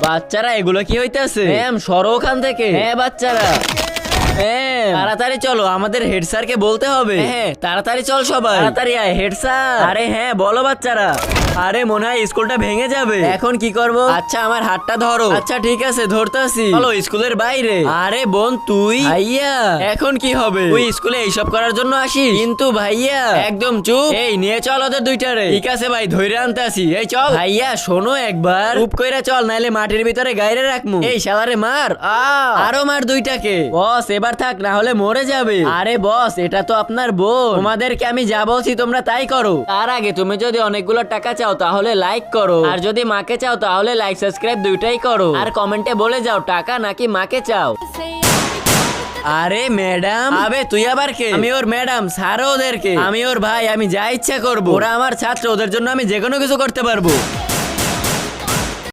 বাচ্চারা এগুলো কি হইতেছে? ম্যাম সরো ওখান থেকে। হ্যাঁ বাচ্চারা, তাড়াতাড়ি চলো, আমাদের হেড স্যারকে বলতে হবে। হ্যাঁ তাড়াতাড়ি চল সবাই, তাড়াতাড়ি আয় হেড স্যার। আরে হ্যাঁ বলো বাচ্চারা। আরে মনে হয় স্কুলটা ভেঙে যাবে, এখন কি করব? আচ্ছা আমার হাতটা ধরো। আচ্ছা ঠিক আছে ধরতাছি, চলো স্কুলের বাইরে। আরে বোন তুই? ভাইয়া এখন কি হবে? তুই স্কুলে এইসব করার জন্য আসিস? কিন্তু ভাইয়া একদম চুপ। এই নিয়ে চল ওদের দুইটারে। ঠিক আছে ভাই ধইরে আনতে আসি। এই চল। ভাইয়া শোনো একবার, চুপ কইরা চল, নাইলে মাটির ভিতরে গাইরে রাখমু। এই শালারে মার, আরো মার দুইটাকে। বস এবার থাক, না হলে মরে যাবে। আরে বস এটা তো আপনার বোন, তোমাদেরকে আমি যা বলছি তোমরা তাই করো। তার আগে তুমি যদি অনেকগুলো টাকা চাও তাহলে লাইক করো, আর যদি মাকে চাও তাহলে লাইক সাবস্ক্রাইব দুইটাই করো, আর কমেন্টে বলে যাও টাকা নাকি মাকে চাও। আরে ম্যাডাম, আবে তুই আবার কে? আমি ওর ম্যাডাম, ছাড়ো ওদেরকে। আমি ওর ভাই, আমি যা ইচ্ছা করবো। ওরা আমার ছাত্র, ওদের জন্য আমি যে কোনো কিছু করতে পারবো।